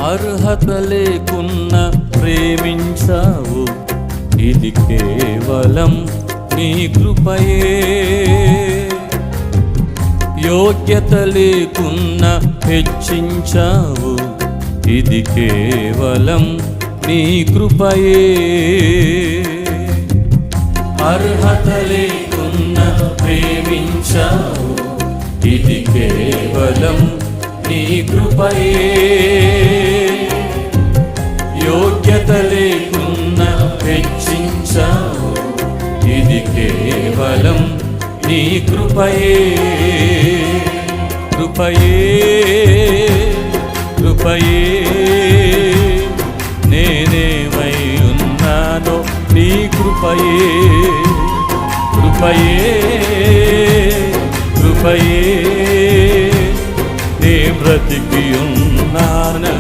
అర్హత లేకున్నా ప్రేమించావు, ఇది కేవలం నీ కృపయే. యోగ్యత లేకున్నా హెచ్చించావు, ఇది కేవలం నీ కృపయే. అర్హత లేకున్నా ప్రేమించావు, ఇది కేవలం నీ కృపయే. యోగ్యత లేకున్నా హెచ్చించావు, ఇది కేవలం నీ కృపయే. కృపయే కృపయే నేనేమై ఉన్నానో నీ కృపయే. కృపయే కృపయే నే బ్రతికి ఉన్నా